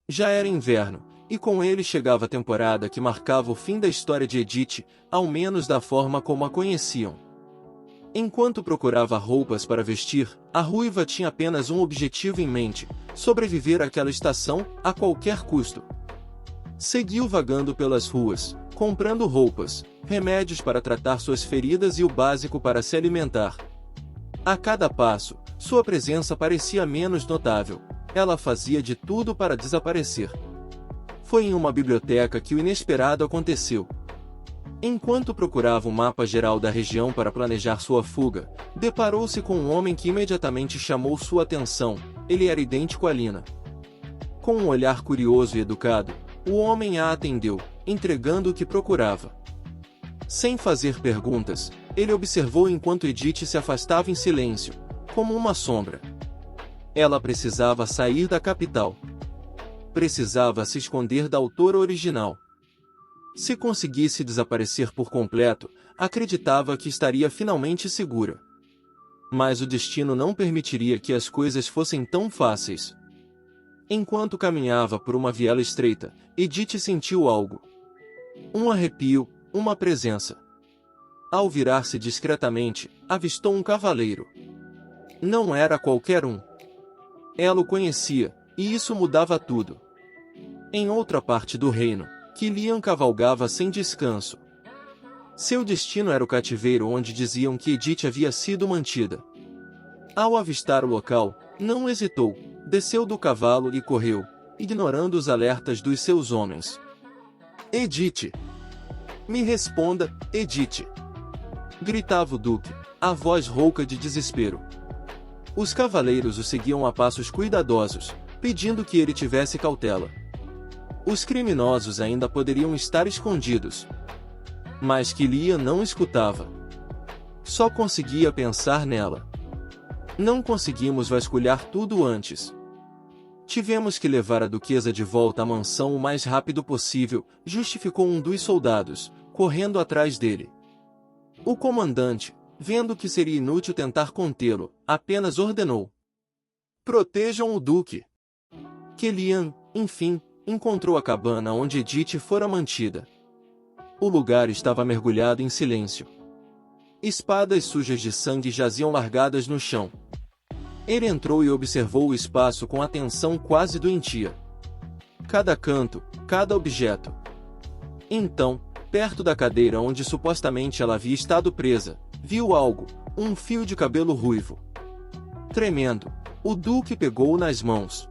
Já era inverno, e com ele chegava a temporada que marcava o fim da história de Edith, ao menos da forma como a conheciam. Enquanto procurava roupas para vestir, a ruiva tinha apenas um objetivo em mente: sobreviver àquela estação, a qualquer custo. Seguiu vagando pelas ruas, comprando roupas, remédios para tratar suas feridas e o básico para se alimentar. A cada passo, sua presença parecia menos notável. Ela fazia de tudo para desaparecer. Foi em uma biblioteca que o inesperado aconteceu. Enquanto procurava um mapa geral da região para planejar sua fuga, deparou-se com um homem que imediatamente chamou sua atenção. Ele era idêntico a Lina. Com um olhar curioso e educado, o homem a atendeu, entregando o que procurava. Sem fazer perguntas, ele observou enquanto Edith se afastava em silêncio, como uma sombra. Ela precisava sair da capital. Precisava se esconder da autora original. Se conseguisse desaparecer por completo, acreditava que estaria finalmente segura. Mas o destino não permitiria que as coisas fossem tão fáceis. Enquanto caminhava por uma viela estreita, Edith sentiu algo. Um arrepio, uma presença. Ao virar-se discretamente, avistou um cavaleiro. Não era qualquer um. Ela o conhecia, e isso mudava tudo. Em outra parte do reino, Kilian cavalgava sem descanso. Seu destino era o cativeiro onde diziam que Edith havia sido mantida. Ao avistar o local, não hesitou, desceu do cavalo e correu, ignorando os alertas dos seus homens. Edith! Me responda, Edith! Gritava o duque, a voz rouca de desespero. Os cavaleiros o seguiam a passos cuidadosos, pedindo que ele tivesse cautela. Os criminosos ainda poderiam estar escondidos. Mas Kilian não escutava. Só conseguia pensar nela. Não conseguimos vasculhar tudo antes. Tivemos que levar a duquesa de volta à mansão o mais rápido possível, justificou um dos soldados, correndo atrás dele. O comandante, vendo que seria inútil tentar contê-lo, apenas ordenou: protejam o duque. Kilian, enfim, encontrou a cabana onde Edith fora mantida. O lugar estava mergulhado em silêncio. Espadas sujas de sangue jaziam largadas no chão. Ele entrou e observou o espaço com atenção quase doentia. Cada canto, cada objeto. Então, perto da cadeira onde supostamente ela havia estado presa, viu algo, um fio de cabelo ruivo. Tremendo, o duque pegou-o nas mãos.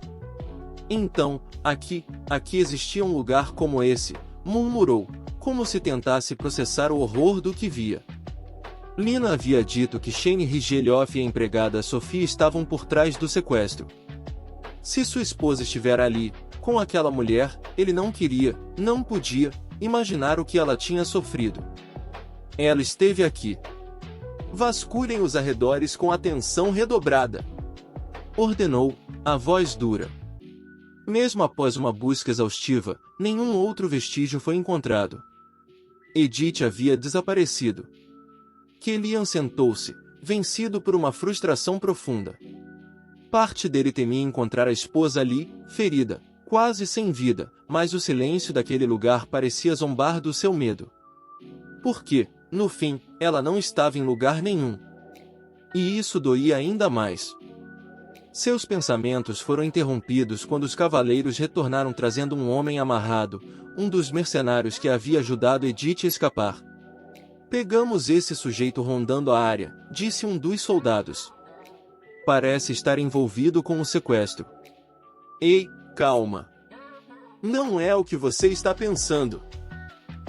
Então, aqui existia um lugar como esse, murmurou, como se tentasse processar o horror do que via. Lina havia dito que Shane Rigelhoff e a empregada Sophie estavam por trás do sequestro. Se sua esposa estivera ali, com aquela mulher, ele não queria, não podia, imaginar o que ela tinha sofrido. Ela esteve aqui. Vasculhem os arredores com atenção redobrada. Ordenou, a voz dura. Mesmo após uma busca exaustiva, nenhum outro vestígio foi encontrado. Edith havia desaparecido. Kilian sentou-se, vencido por uma frustração profunda. Parte dele temia encontrar a esposa ali, ferida, quase sem vida, mas o silêncio daquele lugar parecia zombar do seu medo. Porque, no fim, ela não estava em lugar nenhum. E isso doía ainda mais. Seus pensamentos foram interrompidos quando os cavaleiros retornaram trazendo um homem amarrado, um dos mercenários que havia ajudado Edith a escapar. Pegamos esse sujeito rondando a área, disse um dos soldados. Parece estar envolvido com o sequestro. Ei, calma. Não é o que você está pensando.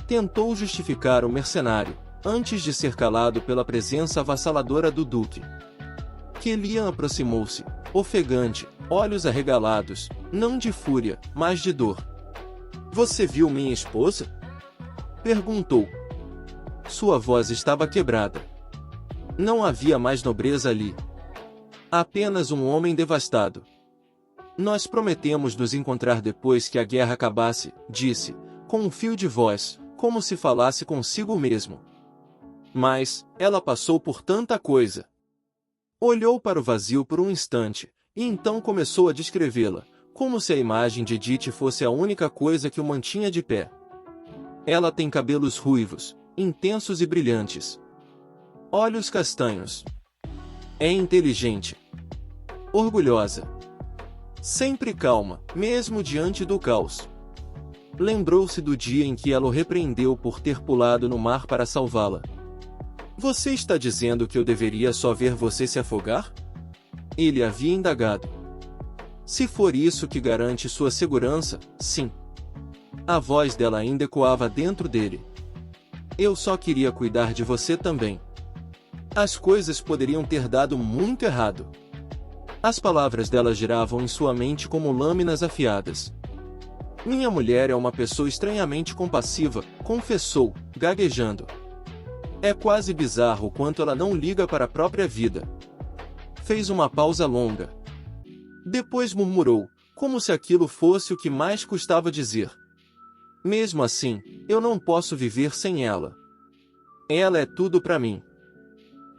Tentou justificar o mercenário, antes de ser calado pela presença avassaladora do duque. Kilian aproximou-se, ofegante, olhos arregalados, não de fúria, mas de dor. Você viu minha esposa? Perguntou. Sua voz estava quebrada. Não havia mais nobreza ali. Apenas um homem devastado. Nós prometemos nos encontrar depois que a guerra acabasse, disse, com um fio de voz, como se falasse consigo mesmo. Mas, ela passou por tanta coisa. Olhou para o vazio por um instante, e então começou a descrevê-la, como se a imagem de Edith fosse a única coisa que o mantinha de pé. Ela tem cabelos ruivos, intensos e brilhantes. Olhos castanhos. É inteligente. Orgulhosa. Sempre calma, mesmo diante do caos. Lembrou-se do dia em que ela o repreendeu por ter pulado no mar para salvá-la. Você está dizendo que eu deveria só ver você se afogar? Ele havia indagado. Se for isso que garante sua segurança, sim. A voz dela ainda ecoava dentro dele. Eu só queria cuidar de você também. As coisas poderiam ter dado muito errado. As palavras dela giravam em sua mente como lâminas afiadas. Minha mulher é uma pessoa estranhamente compassiva, confessou, gaguejando. É quase bizarro o quanto ela não liga para a própria vida. Fez uma pausa longa. Depois murmurou, como se aquilo fosse o que mais custava dizer. Mesmo assim, eu não posso viver sem ela. Ela é tudo para mim.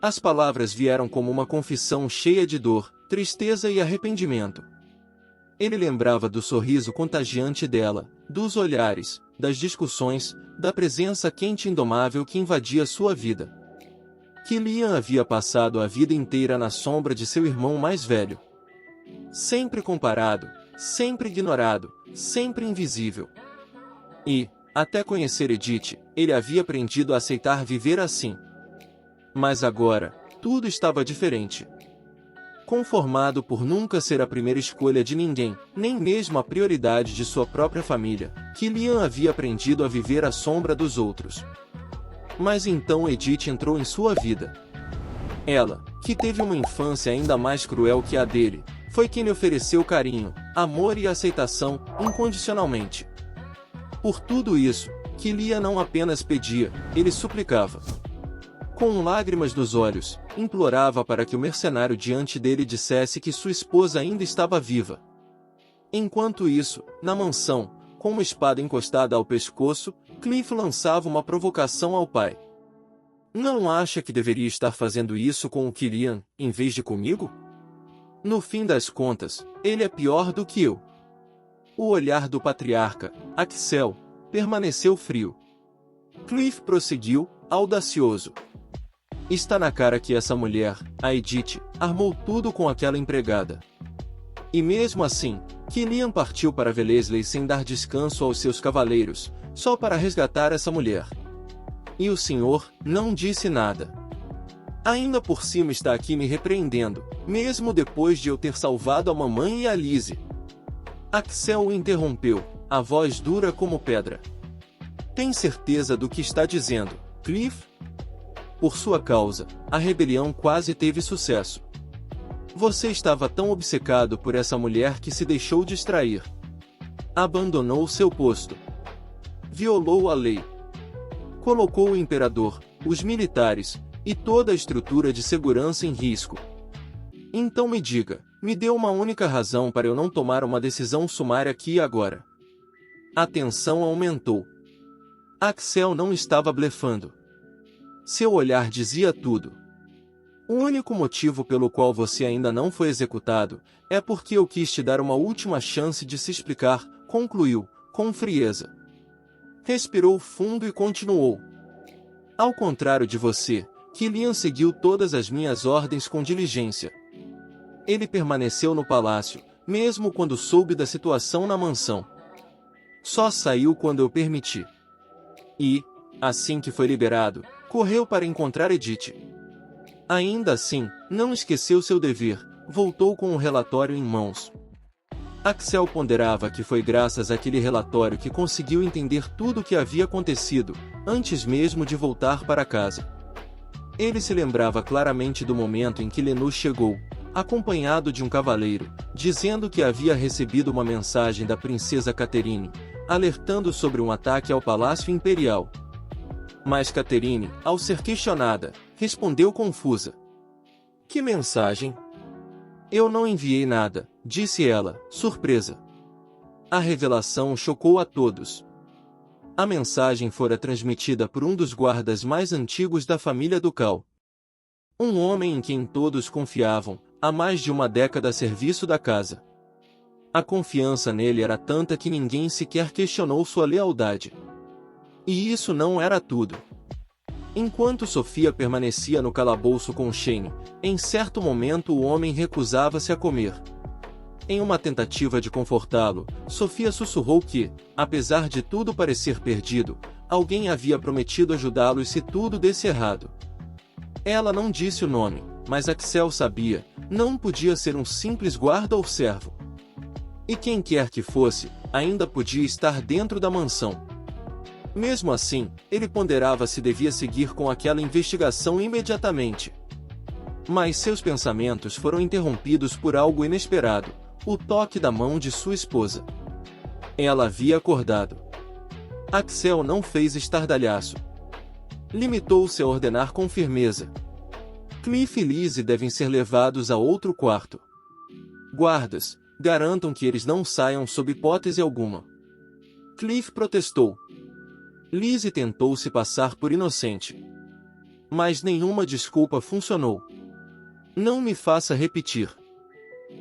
As palavras vieram como uma confissão cheia de dor, tristeza e arrependimento. Ele lembrava do sorriso contagiante dela, dos olhares, das discussões, da presença quente e indomável que invadia sua vida. Killian havia passado a vida inteira na sombra de seu irmão mais velho. Sempre comparado, sempre ignorado, sempre invisível. E, até conhecer Edith, ele havia aprendido a aceitar viver assim. Mas agora, tudo estava diferente. Conformado por nunca ser a primeira escolha de ninguém, nem mesmo a prioridade de sua própria família, Killian havia aprendido a viver à sombra dos outros. Mas então Edith entrou em sua vida. Ela, que teve uma infância ainda mais cruel que a dele, foi quem lhe ofereceu carinho, amor e aceitação, incondicionalmente. Por tudo isso, Killian não apenas pedia, ele suplicava. Com lágrimas nos olhos, implorava para que o mercenário diante dele dissesse que sua esposa ainda estava viva. Enquanto isso, na mansão, com uma espada encostada ao pescoço, Cliff lançava uma provocação ao pai. Não acha que deveria estar fazendo isso com o Killian, em vez de comigo? No fim das contas, ele é pior do que eu. O olhar do patriarca, Axel, permaneceu frio. Cliff prosseguiu, audacioso. Está na cara que essa mulher, a Edith, armou tudo com aquela empregada. E mesmo assim, Killian partiu para Wellesley sem dar descanso aos seus cavaleiros, só para resgatar essa mulher. E o senhor não disse nada. Ainda por cima está aqui me repreendendo, mesmo depois de eu ter salvado a mamãe e a Lizzie. Axel o interrompeu, a voz dura como pedra. Tem certeza do que está dizendo, Cliff? Por sua causa, a rebelião quase teve sucesso. Você estava tão obcecado por essa mulher que se deixou distrair. Abandonou seu posto. Violou a lei. Colocou o imperador, os militares, e toda a estrutura de segurança em risco. Então me diga, me dê uma única razão para eu não tomar uma decisão sumária aqui e agora. A tensão aumentou. Axel não estava blefando. Seu olhar dizia tudo. O único motivo pelo qual você ainda não foi executado é porque eu quis te dar uma última chance de se explicar, concluiu, com frieza. Respirou fundo e continuou. Ao contrário de você, Killian seguiu todas as minhas ordens com diligência. Ele permaneceu no palácio, mesmo quando soube da situação na mansão. Só saiu quando eu permiti. E, assim que foi liberado, correu para encontrar Edith. Ainda assim, não esqueceu seu dever, voltou com o relatório em mãos. Axel ponderava que foi graças àquele relatório que conseguiu entender tudo o que havia acontecido, antes mesmo de voltar para casa. Ele se lembrava claramente do momento em que Lenus chegou, acompanhado de um cavaleiro, dizendo que havia recebido uma mensagem da princesa Catherine, alertando sobre um ataque ao Palácio Imperial. Mas Catherine, ao ser questionada, respondeu confusa. Que mensagem? Eu não enviei nada, disse ela, surpresa. A revelação chocou a todos. A mensagem fora transmitida por um dos guardas mais antigos da família ducal. Um homem em quem todos confiavam, há mais de uma década a serviço da casa. A confiança nele era tanta que ninguém sequer questionou sua lealdade. E isso não era tudo. Enquanto Sofia permanecia no calabouço com Shane, em certo momento o homem recusava-se a comer. Em uma tentativa de confortá-lo, Sofia sussurrou que, apesar de tudo parecer perdido, alguém havia prometido ajudá-los se tudo desse errado. Ela não disse o nome, mas Axel sabia, não podia ser um simples guarda ou servo. E quem quer que fosse, ainda podia estar dentro da mansão. Mesmo assim, ele ponderava se devia seguir com aquela investigação imediatamente. Mas seus pensamentos foram interrompidos por algo inesperado, o toque da mão de sua esposa. Ela havia acordado. Axel não fez estardalhaço. Limitou-se a ordenar com firmeza. Cliff e Lizzie devem ser levados a outro quarto. Guardas, garantam que eles não saiam sob hipótese alguma. Cliff protestou. Lizzie tentou se passar por inocente. Mas nenhuma desculpa funcionou. Não me faça repetir.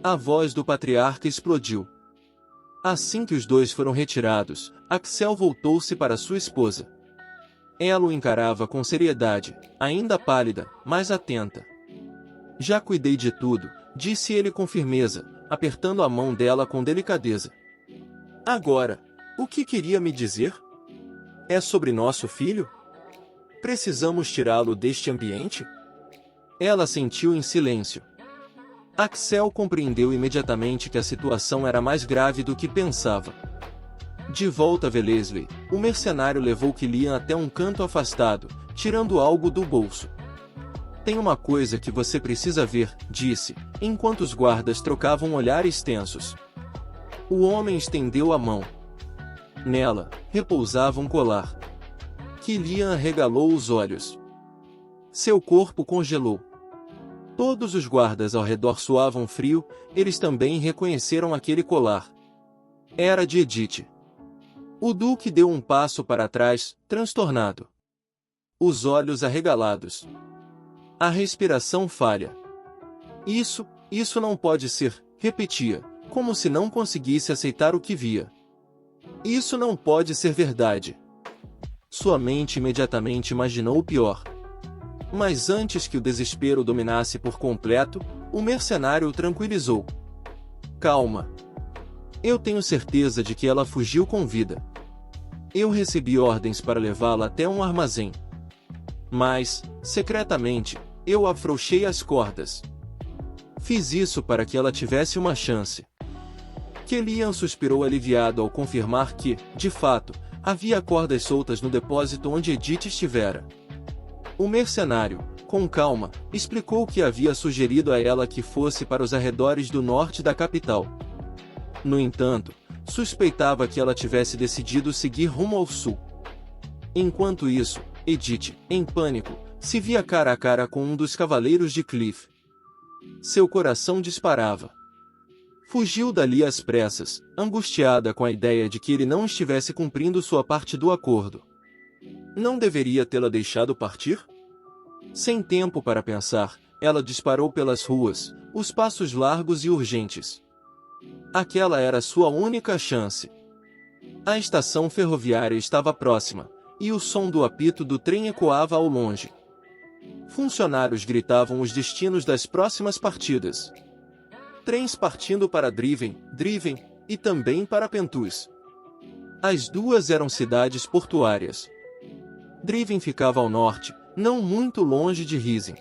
A voz do patriarca explodiu. Assim que os dois foram retirados, Axel voltou-se para sua esposa. Ela o encarava com seriedade, ainda pálida, mas atenta. Já cuidei de tudo, disse ele com firmeza, apertando a mão dela com delicadeza. Agora, o que queria me dizer? É sobre nosso filho? Precisamos tirá-lo deste ambiente? Ela sentiu em silêncio. Axel compreendeu imediatamente que a situação era mais grave do que pensava. De volta a Wellesley, o mercenário levou Killian até um canto afastado, tirando algo do bolso. Tem uma coisa que você precisa ver, disse, enquanto os guardas trocavam olhares tensos. O homem estendeu a mão. Nela, repousava um colar. Killian arregalou os olhos. Seu corpo congelou. Todos os guardas ao redor suavam frio, eles também reconheceram aquele colar. Era de Edith. O duque deu um passo para trás, transtornado. Os olhos arregalados. A respiração falha. Isso não pode ser, repetia, como se não conseguisse aceitar o que via. Isso não pode ser verdade. Sua mente imediatamente imaginou o pior. Mas antes que o desespero dominasse por completo, o mercenário o tranquilizou. Calma. Eu tenho certeza de que ela fugiu com vida. Eu recebi ordens para levá-la até um armazém. Mas, secretamente, eu afrouxei as cordas. Fiz isso para que ela tivesse uma chance. Killian suspirou aliviado ao confirmar que, de fato, havia cordas soltas no depósito onde Edith estivera. O mercenário, com calma, explicou que havia sugerido a ela que fosse para os arredores do norte da capital. No entanto, suspeitava que ela tivesse decidido seguir rumo ao sul. Enquanto isso, Edith, em pânico, se via cara a cara com um dos cavaleiros de Cliff. Seu coração disparava. Fugiu dali às pressas, angustiada com a ideia de que ele não estivesse cumprindo sua parte do acordo. Não deveria tê-la deixado partir? Sem tempo para pensar, ela disparou pelas ruas, os passos largos e urgentes. Aquela era sua única chance. A estação ferroviária estava próxima, e o som do apito do trem ecoava ao longe. Funcionários gritavam os destinos das próximas partidas. Trens partindo para Driven, e também para Pentus. As duas eram cidades portuárias. Driven ficava ao norte, não muito longe de Riesen.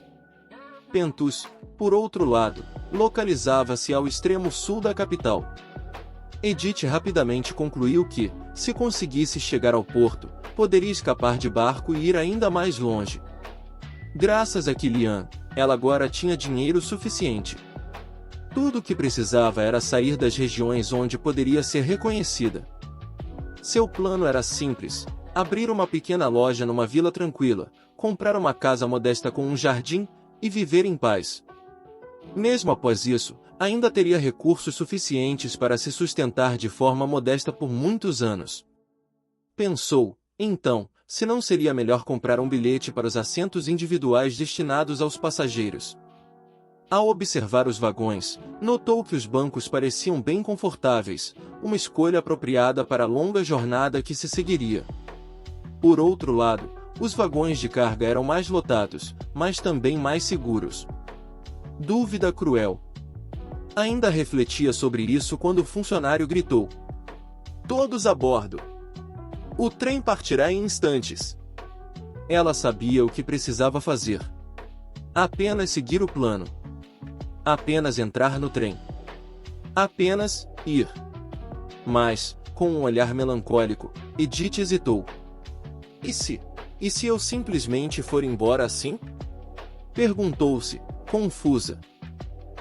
Pentus, por outro lado, localizava-se ao extremo sul da capital. Edith rapidamente concluiu que, se conseguisse chegar ao porto, poderia escapar de barco e ir ainda mais longe. Graças a Killian, ela agora tinha dinheiro suficiente. Tudo o que precisava era sair das regiões onde poderia ser reconhecida. Seu plano era simples: abrir uma pequena loja numa vila tranquila, comprar uma casa modesta com um jardim, e viver em paz. Mesmo após isso, ainda teria recursos suficientes para se sustentar de forma modesta por muitos anos. Pensou, então, se não seria melhor comprar um bilhete para os assentos individuais destinados aos passageiros. Ao observar os vagões, notou que os bancos pareciam bem confortáveis, uma escolha apropriada para a longa jornada que se seguiria. Por outro lado, os vagões de carga eram mais lotados, mas também mais seguros. Dúvida cruel. Ainda refletia sobre isso quando o funcionário gritou: "Todos a bordo! O trem partirá em instantes." Ela sabia o que precisava fazer. Apenas seguir o plano. Apenas entrar no trem. Apenas ir. Mas, com um olhar melancólico, Edith hesitou. E se eu simplesmente for embora assim? Perguntou-se, confusa.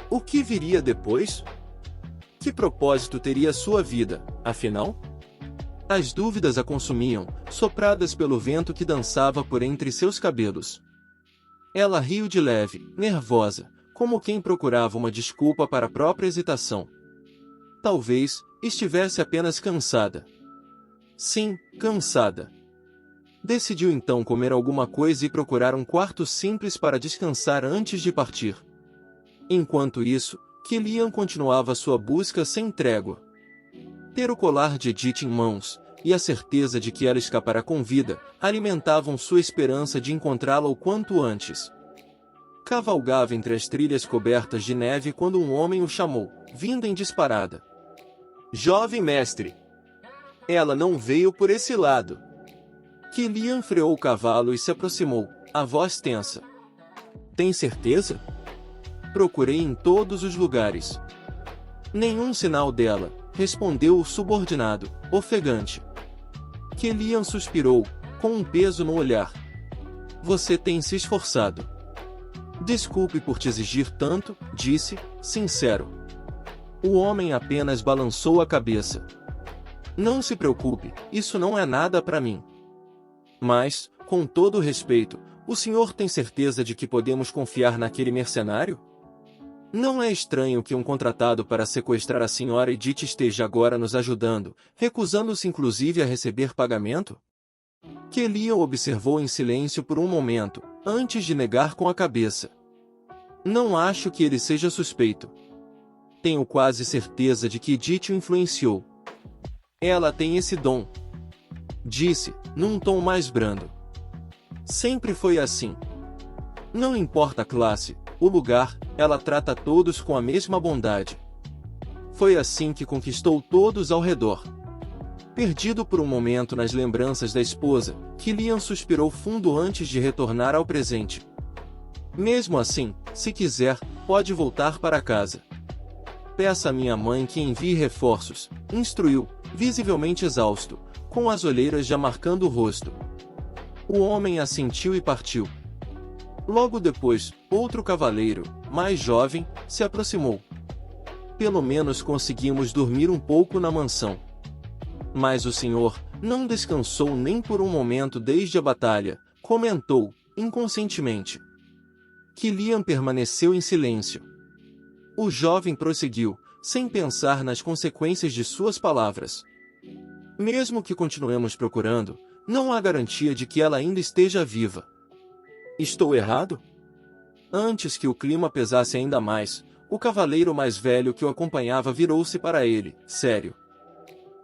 O que viria depois? Que propósito teria sua vida, afinal? As dúvidas a consumiam, sopradas pelo vento que dançava por entre seus cabelos. Ela riu de leve, nervosa, como quem procurava uma desculpa para a própria hesitação. Talvez estivesse apenas cansada. Sim, cansada. Decidiu então comer alguma coisa e procurar um quarto simples para descansar antes de partir. Enquanto isso, Killian continuava sua busca sem trégua. Ter o colar de Edith em mãos, e a certeza de que ela escapará com vida, alimentavam sua esperança de encontrá-la o quanto antes. Cavalgava entre as trilhas cobertas de neve quando um homem o chamou, vindo em disparada. "Jovem mestre! Ela não veio por esse lado." Killian freou o cavalo e se aproximou, a voz tensa. "Tem certeza?" "Procurei em todos os lugares." "Nenhum sinal dela," respondeu o subordinado, ofegante. Killian suspirou, com um peso no olhar. "Você tem se esforçado." "Desculpe por te exigir tanto," disse, sincero. O homem apenas balançou a cabeça. "Não se preocupe, isso não é nada para mim. Mas, com todo o respeito, o senhor tem certeza de que podemos confiar naquele mercenário? Não é estranho que um contratado para sequestrar a senhora Edith esteja agora nos ajudando, recusando-se inclusive a receber pagamento?" Killian observou em silêncio por um momento, antes de negar com a cabeça. "Não acho que ele seja suspeito. Tenho quase certeza de que Edith o influenciou. Ela tem esse dom," disse, num tom mais brando. "Sempre foi assim. Não importa a classe, o lugar, ela trata todos com a mesma bondade. Foi assim que conquistou todos ao redor." Perdido por um momento nas lembranças da esposa, Killian suspirou fundo antes de retornar ao presente. "Mesmo assim, se quiser, pode voltar para casa. Peça à minha mãe que envie reforços," instruiu, visivelmente exausto, com as olheiras já marcando o rosto. O homem assentiu e partiu. Logo depois, outro cavaleiro, mais jovem, se aproximou. "Pelo menos conseguimos dormir um pouco na mansão. Mas o senhor não descansou nem por um momento desde a batalha," comentou, inconscientemente. Killian permaneceu em silêncio. O jovem prosseguiu, sem pensar nas consequências de suas palavras. "Mesmo que continuemos procurando, não há garantia de que ela ainda esteja viva." "Estou errado?" Antes que o clima pesasse ainda mais, o cavaleiro mais velho que o acompanhava virou-se para ele, sério.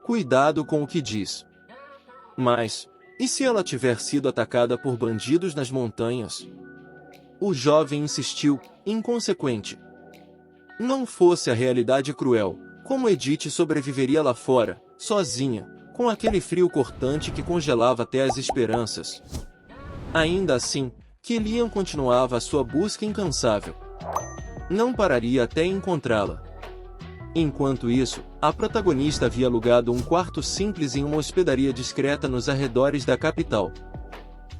"Cuidado com o que diz. Mas, e se ela tiver sido atacada por bandidos nas montanhas?" O jovem insistiu, inconsequente. Não fosse a realidade cruel, como Edith sobreviveria lá fora, sozinha, com aquele frio cortante que congelava até as esperanças? Ainda assim, Killian continuava a sua busca incansável. Não pararia até encontrá-la. Enquanto isso, a protagonista havia alugado um quarto simples em uma hospedaria discreta nos arredores da capital.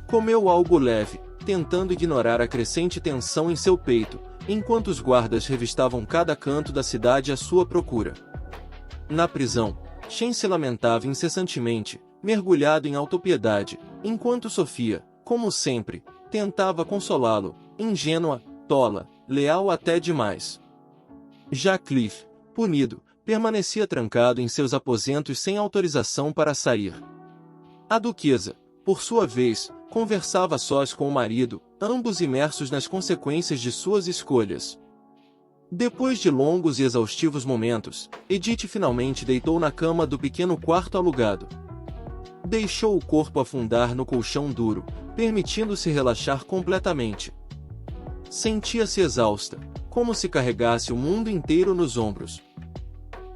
Comeu algo leve, tentando ignorar a crescente tensão em seu peito, enquanto os guardas revistavam cada canto da cidade à sua procura. Na prisão, Shen se lamentava incessantemente, mergulhado em autopiedade, enquanto Sofia, como sempre, tentava consolá-lo, ingênua, tola, leal até demais. Já Cliff, punido, permanecia trancado em seus aposentos sem autorização para sair. A duquesa, por sua vez, conversava sós com o marido, ambos imersos nas consequências de suas escolhas. Depois de longos e exaustivos momentos, Edith finalmente deitou na cama do pequeno quarto alugado. Deixou o corpo afundar no colchão duro, permitindo-se relaxar completamente. Sentia-se exausta, como se carregasse o mundo inteiro nos ombros.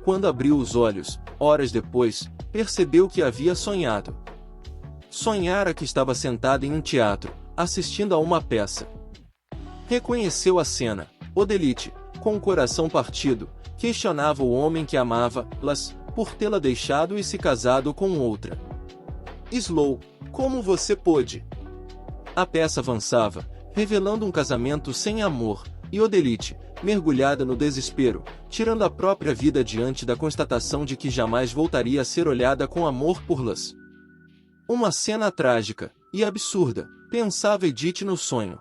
Quando abriu os olhos, horas depois, percebeu que havia sonhado. Sonhara que estava sentada em um teatro, assistindo a uma peça. Reconheceu a cena. Odelite, com o coração partido, questionava o homem que amava-las, por tê-la deixado e se casado com outra. Slow, como você pôde? A peça avançava, revelando um casamento sem amor, e Odelite, mergulhada no desespero, tirando a própria vida diante da constatação de que jamais voltaria a ser olhada com amor por Las. Uma cena trágica e absurda, pensava Edith no sonho.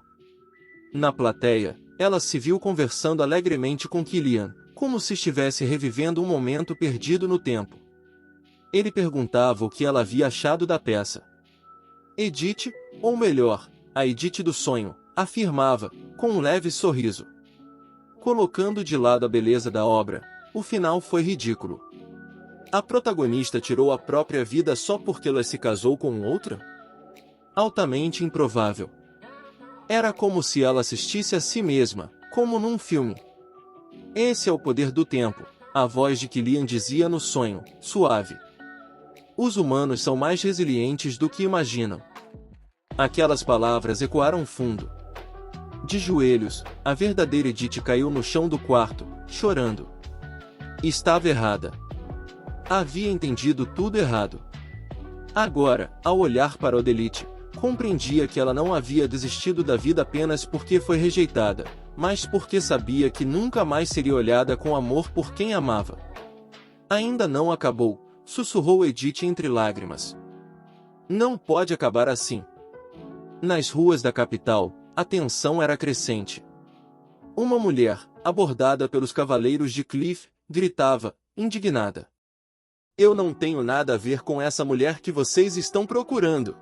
Na plateia, ela se viu conversando alegremente com Killian, como se estivesse revivendo um momento perdido no tempo. Ele perguntava o que ela havia achado da peça. Edith, ou melhor, a Edith do sonho, afirmava, com um leve sorriso. Colocando de lado a beleza da obra, o final foi ridículo. A protagonista tirou a própria vida só porque ela se casou com outra? Altamente improvável. Era como se ela assistisse a si mesma, como num filme. Esse é o poder do tempo, a voz de Killian dizia no sonho, suave. Os humanos são mais resilientes do que imaginam. Aquelas palavras ecoaram fundo. De joelhos, a verdadeira Edith caiu no chão do quarto, chorando. Estava errada. Havia entendido tudo errado. Agora, ao olhar para Odelite, compreendia que ela não havia desistido da vida apenas porque foi rejeitada, mas porque sabia que nunca mais seria olhada com amor por quem amava. Ainda não acabou, sussurrou Edith entre lágrimas. Não pode acabar assim. Nas ruas da capital, a tensão era crescente. Uma mulher, abordada pelos cavaleiros de Cliff, gritava, indignada. Eu não tenho nada a ver com essa mulher que vocês estão procurando.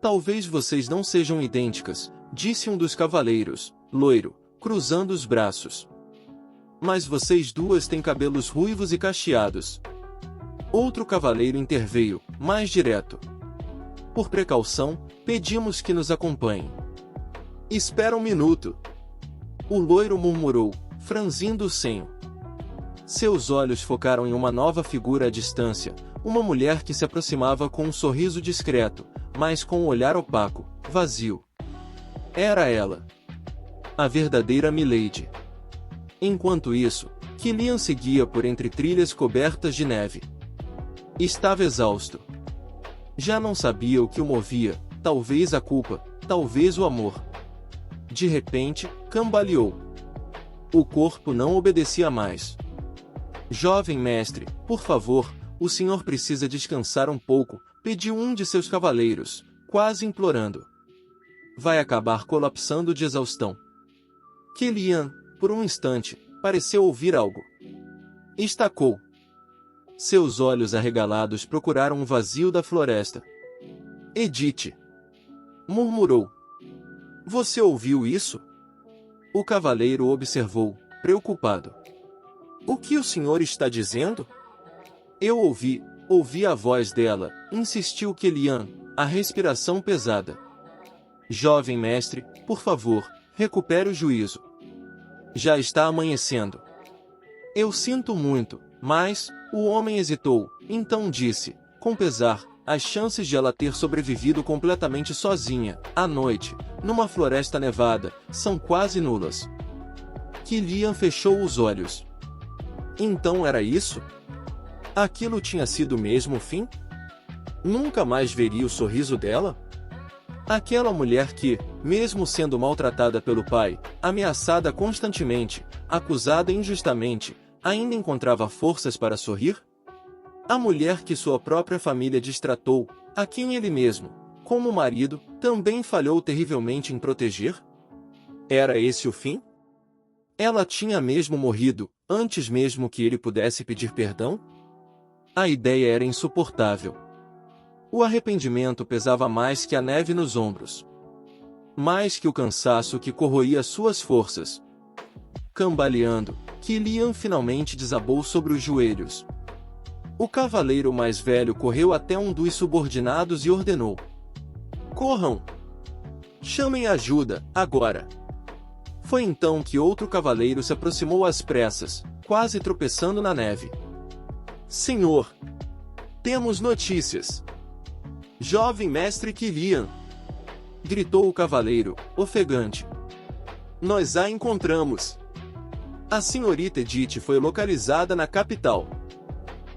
Talvez vocês não sejam idênticas, disse um dos cavaleiros, loiro, cruzando os braços. Mas vocês duas têm cabelos ruivos e cacheados. Outro cavaleiro interveio, mais direto. Por precaução, pedimos que nos acompanhem. Espera um minuto. O loiro murmurou, franzindo o senho. Seus olhos focaram em uma nova figura à distância, uma mulher que se aproximava com um sorriso discreto, mas com um olhar opaco, vazio. Era ela. A verdadeira Milady. Enquanto isso, Killian seguia por entre trilhas cobertas de neve. Estava exausto. Já não sabia o que o movia, talvez a culpa, talvez o amor. De repente, cambaleou. O corpo não obedecia mais. Jovem mestre, por favor, o senhor precisa descansar um pouco, pediu um de seus cavaleiros, quase implorando. Vai acabar colapsando de exaustão. Killian, por um instante, pareceu ouvir algo. Estacou. Seus olhos arregalados procuraram o vazio da floresta. Edith! Murmurou. Você ouviu isso? O cavaleiro observou, preocupado. O que o senhor está dizendo? Eu ouvi a voz dela, insistiu Killian, a respiração pesada. Jovem mestre, por favor, recupere o juízo. Já está amanhecendo. Eu sinto muito, mas, o homem hesitou, então disse, com pesar, as chances de ela ter sobrevivido completamente sozinha, à noite, numa floresta nevada, são quase nulas. Killian fechou os olhos. Então era isso? Aquilo tinha sido mesmo o fim? Nunca mais veria o sorriso dela? Aquela mulher que, mesmo sendo maltratada pelo pai, ameaçada constantemente, acusada injustamente, ainda encontrava forças para sorrir? A mulher que sua própria família destratou, a quem ele mesmo, como marido, também falhou terrivelmente em proteger? Era esse o fim? Ela tinha mesmo morrido, antes mesmo que ele pudesse pedir perdão? A ideia era insuportável. O arrependimento pesava mais que a neve nos ombros. Mais que o cansaço que corroía suas forças. Cambaleando, Kilian finalmente desabou sobre os joelhos. O cavaleiro mais velho correu até um dos subordinados e ordenou: corram! Chamem ajuda, agora! Foi então que outro cavaleiro se aproximou às pressas, quase tropeçando na neve. Senhor! Temos notícias! Jovem mestre Kilian! Gritou o cavaleiro, ofegante. Nós a encontramos! A senhorita Edith foi localizada na capital.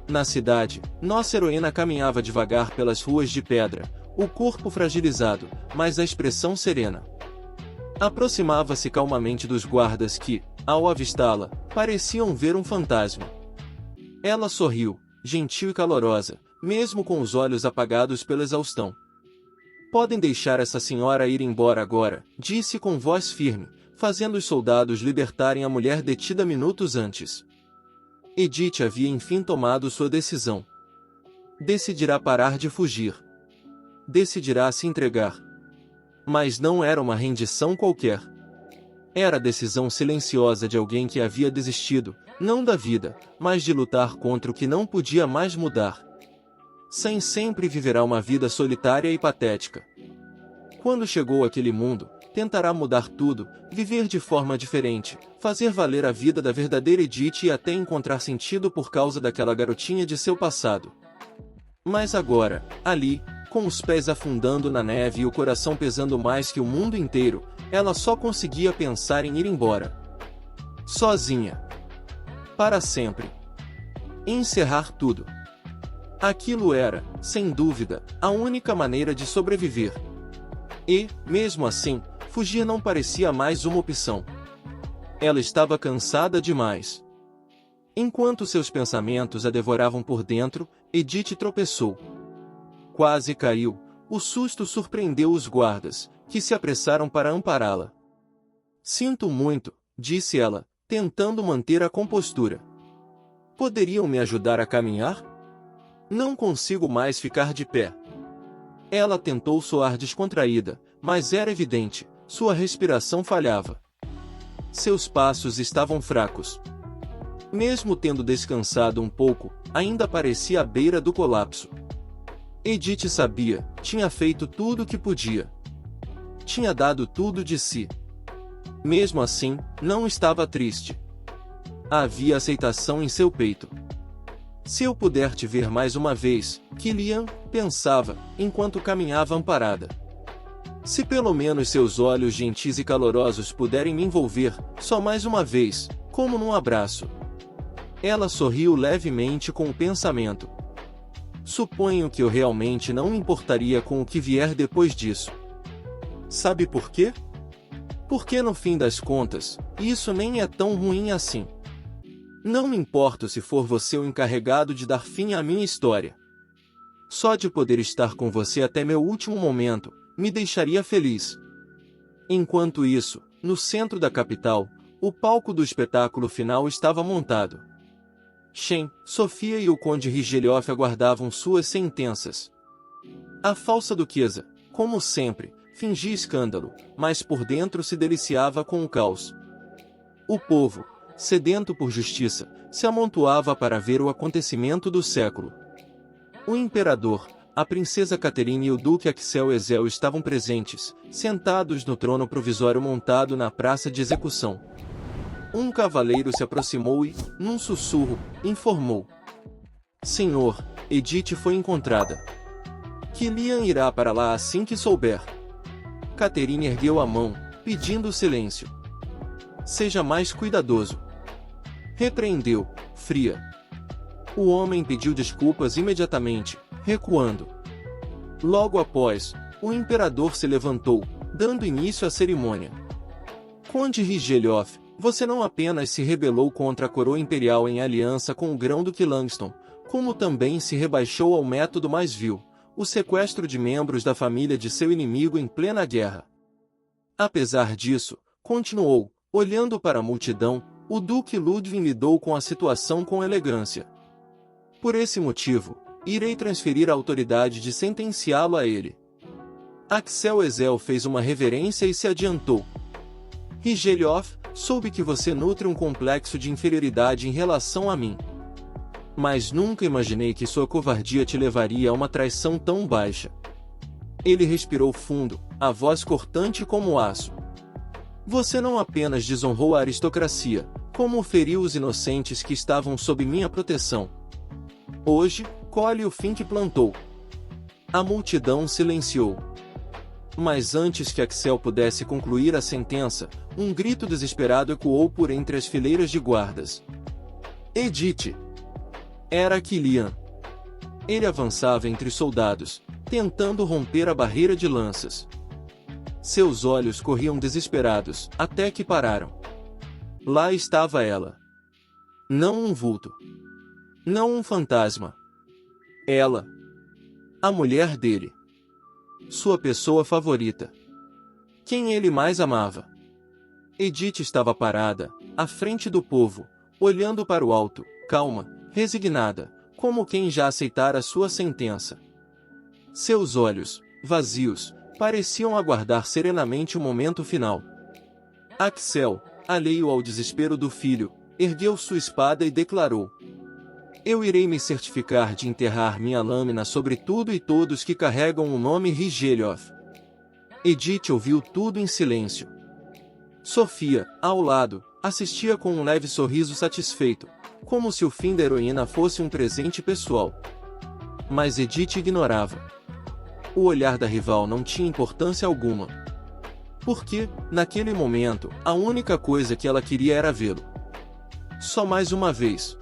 Na cidade, nossa heroína caminhava devagar pelas ruas de pedra, o corpo fragilizado, mas a expressão serena. Aproximava-se calmamente dos guardas que, ao avistá-la, pareciam ver um fantasma. Ela sorriu, gentil e calorosa, mesmo com os olhos apagados pela exaustão. Podem deixar essa senhora ir embora agora, disse com voz firme, fazendo os soldados libertarem a mulher detida minutos antes. Edith havia enfim tomado sua decisão. Decidirá parar de fugir. Decidirá se entregar. Mas não era uma rendição qualquer. Era a decisão silenciosa de alguém que havia desistido, não da vida, mas de lutar contra o que não podia mais mudar. Sem sempre viverá uma vida solitária e patética. Quando chegou àquele mundo, tentará mudar tudo, viver de forma diferente, fazer valer a vida da verdadeira Edith e até encontrar sentido por causa daquela garotinha de seu passado. Mas agora, ali, com os pés afundando na neve e o coração pesando mais que o mundo inteiro, ela só conseguia pensar em ir embora. Sozinha. Para sempre. Encerrar tudo. Aquilo era, sem dúvida, a única maneira de sobreviver. E, mesmo assim, fugir não parecia mais uma opção. Ela estava cansada demais. Enquanto seus pensamentos a devoravam por dentro, Edith tropeçou. Quase caiu. O susto surpreendeu os guardas, que se apressaram para ampará-la. Sinto muito, disse ela, tentando manter a compostura. Poderiam me ajudar a caminhar? Não consigo mais ficar de pé. Ela tentou soar descontraída, mas era evidente, sua respiração falhava. Seus passos estavam fracos. Mesmo tendo descansado um pouco, ainda parecia à beira do colapso. Edith sabia, tinha feito tudo o que podia. Tinha dado tudo de si. Mesmo assim, não estava triste. Havia aceitação em seu peito. Se eu puder te ver mais uma vez, Kilian, pensava, enquanto caminhava amparada. Se pelo menos seus olhos gentis e calorosos puderem me envolver, só mais uma vez, como num abraço. Ela sorriu levemente com o pensamento. Suponho que eu realmente não me importaria com o que vier depois disso. Sabe por quê? Porque no fim das contas, isso nem é tão ruim assim. Não me importo se for você o encarregado de dar fim à minha história. Só de poder estar com você até meu último momento, me deixaria feliz. Enquanto isso, no centro da capital, o palco do espetáculo final estava montado. Shen, Sofia e o conde Righelioff aguardavam suas sentenças. A falsa duquesa, como sempre, fingia escândalo, mas por dentro se deliciava com o caos. O povo, sedento por justiça, se amontoava para ver o acontecimento do século. O imperador, a princesa Caterine e o duque Axel Ezel estavam presentes, sentados no trono provisório montado na praça de execução. Um cavaleiro se aproximou e, num sussurro, informou: Senhor, Edith foi encontrada. Kilian irá para lá assim que souber. Caterine ergueu a mão, pedindo silêncio. Seja mais cuidadoso. Repreendeu, fria. O homem pediu desculpas imediatamente, recuando. Logo após, o imperador se levantou, dando início à cerimônia. Conde Righelioff, você não apenas se rebelou contra a coroa imperial em aliança com o Grão-Duque Langston, como também se rebaixou ao método mais vil, o sequestro de membros da família de seu inimigo em plena guerra. Apesar disso, continuou, olhando para a multidão, o Duque Ludwig lidou com a situação com elegância. Por esse motivo, irei transferir a autoridade de sentenciá-lo a ele. Axel Ezel fez uma reverência e se adiantou. Rigeliov, soube que você nutre um complexo de inferioridade em relação a mim. Mas nunca imaginei que sua covardia te levaria a uma traição tão baixa. Ele respirou fundo, a voz cortante como aço. Você não apenas desonrou a aristocracia, como feriu os inocentes que estavam sob minha proteção. Hoje, colhe o fim que plantou. A multidão silenciou. Mas antes que Axel pudesse concluir a sentença, um grito desesperado ecoou por entre as fileiras de guardas. Edith! Era Kilian. Ele avançava entre os soldados, tentando romper a barreira de lanças. Seus olhos corriam desesperados, até que pararam. Lá estava ela. Não um vulto. Não um fantasma. Ela. A mulher dele. Sua pessoa favorita. Quem ele mais amava. Edith estava parada, à frente do povo, olhando para o alto, calma, resignada, como quem já aceitara sua sentença. Seus olhos, vazios, pareciam aguardar serenamente o momento final. Axel, alheio ao desespero do filho, ergueu sua espada e declarou: Eu irei me certificar de enterrar minha lâmina sobre tudo e todos que carregam o nome Rigeliov. Edith ouviu tudo em silêncio. Sofia, ao lado, assistia com um leve sorriso satisfeito, como se o fim da heroína fosse um presente pessoal. Mas Edith ignorava. O olhar da rival não tinha importância alguma. Porque, naquele momento, a única coisa que ela queria era vê-lo. Só mais uma vez.